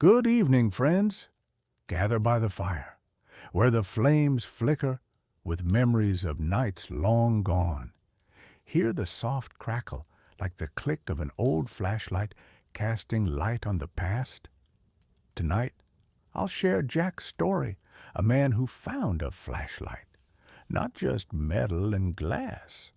Good evening, friends. Gather by the fire, where the flames flicker with memories of nights long gone. Hear the soft crackle like the click of an old flashlight casting light on the past. Tonight, I'll share Jack's story, a man who found a flashlight, not just metal and glass,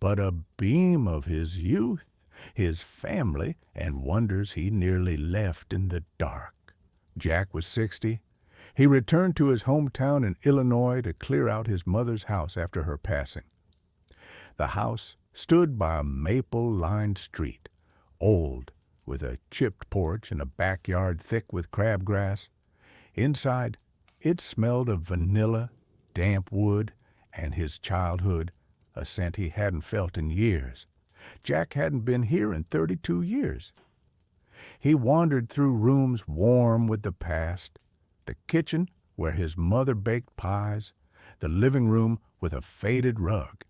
but a beam of his youth, his family, and wonders he nearly left in the dark. Jack was 60. He returned to his hometown in Illinois to clear out his mother's house after her passing. The house stood by a maple-lined street, old, with a chipped porch and a backyard thick with crabgrass. Inside, it smelled of vanilla, damp wood, and his childhood, a scent he hadn't felt in years. Jack hadn't been here in 32 years. He wandered through rooms warm with the past, the kitchen where his mother baked pies, the living room with a faded rug.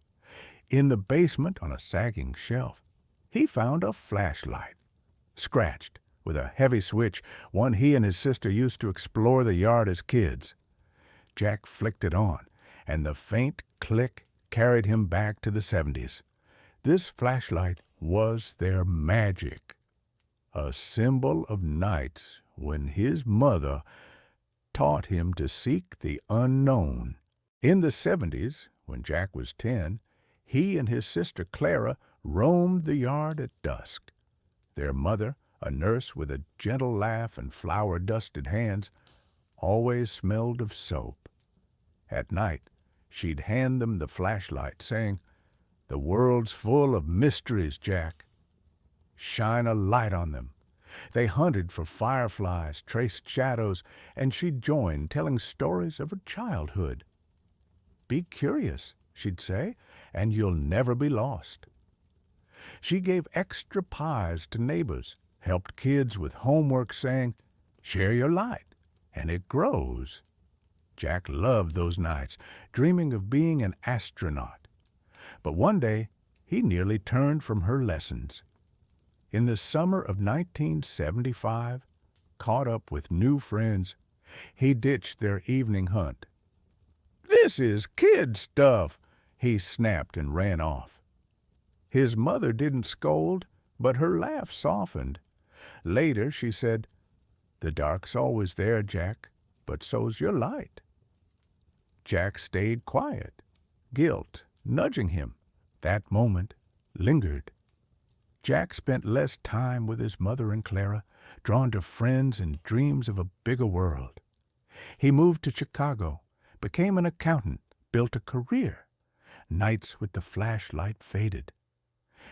In the basement, on a sagging shelf, he found a flashlight, scratched with a heavy switch, one he and his sister used to explore the yard as kids. Jack flicked it on, and the faint click carried him back to the 70s. This flashlight was their magic, a symbol of nights when his mother taught him to seek the unknown. In the 70s, when Jack was 10, he and his sister Clara roamed the yard at dusk. Their mother, a nurse with a gentle laugh and flour-dusted hands, always smelled of soap. At night, she'd hand them the flashlight, saying, "The world's full of mysteries, Jack. Shine a light on them." They hunted for fireflies, traced shadows, and she'd join, telling stories of her childhood. "Be curious," she'd say, "and you'll never be lost." She gave extra pies to neighbors, helped kids with homework, saying, "Share your light, and it grows." Jack loved those nights, dreaming of being an astronaut. But one day, he nearly turned from her lessons. In the summer of 1975, caught up with new friends, he ditched their evening hunt. "This is kid stuff," he snapped and ran off. His mother didn't scold, but her laugh softened. Later she said, "The dark's always there, Jack, but so's your light." Jack stayed quiet, guilt nudging him. That moment lingered. Jack spent less time with his mother and Clara, drawn to friends and dreams of a bigger world. He moved to Chicago, became an accountant, built a career. Nights with the flashlight faded.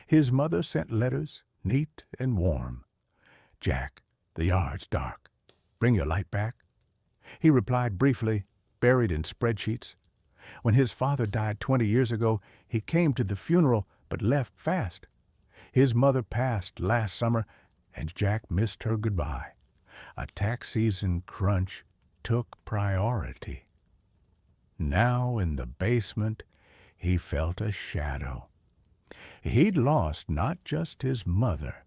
His mother sent letters, neat and warm. "Jack, the yard's dark. Bring your light back?" He replied briefly, buried in spreadsheets. When his father died 20 years ago, he came to the funeral but left fast. His mother passed last summer, and Jack missed her goodbye. A tax season crunch took priority. Now in the basement, he felt a shadow. He'd lost not just his mother,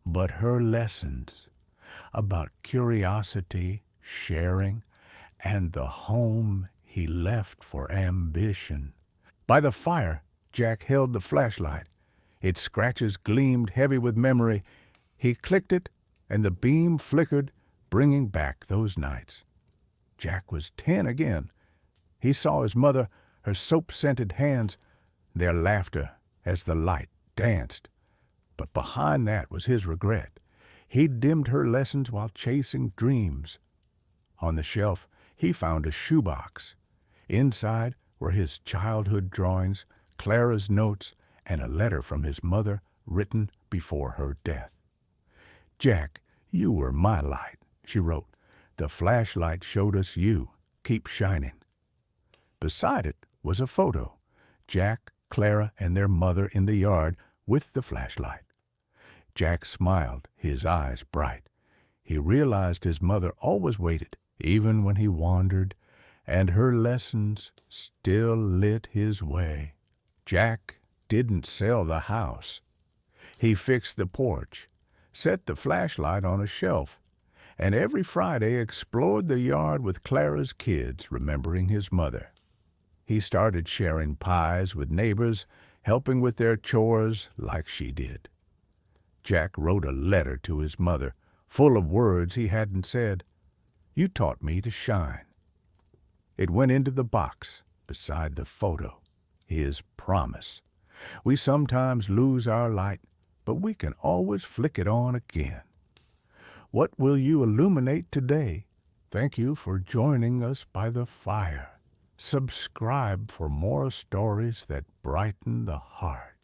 but her lessons about curiosity, sharing, and the home he left for ambition. By the fire, Jack held the flashlight. Its scratches gleamed heavy with memory. He clicked it, and the beam flickered, bringing back those nights. Jack was 10 again. He saw his mother, her soap-scented hands, their laughter as the light danced. But behind that was his regret. He'd dimmed her lessons while chasing dreams. On the shelf, he found a shoebox. Inside were his childhood drawings, Clara's notes, and a letter from his mother written before her death. "Jack, you were my light," she wrote. "The flashlight showed us you. Keep shining." Beside it was a photo. Jack, Clara, and their mother in the yard with the flashlight. Jack smiled, his eyes bright. He realized his mother always waited, even when he wandered, and her lessons still lit his way. Jack didn't sell the house. He fixed the porch, set the flashlight on a shelf, and every Friday explored the yard with Clara's kids, remembering his mother. He started sharing pies with neighbors, helping with their chores like she did. Jack wrote a letter to his mother, full of words he hadn't said. "You taught me to shine." It went into the box beside the photo, his promise. We sometimes lose our light, but we can always flick it on again. What will you illuminate today? Thank you for joining us by the fire. Subscribe for more stories that brighten the heart.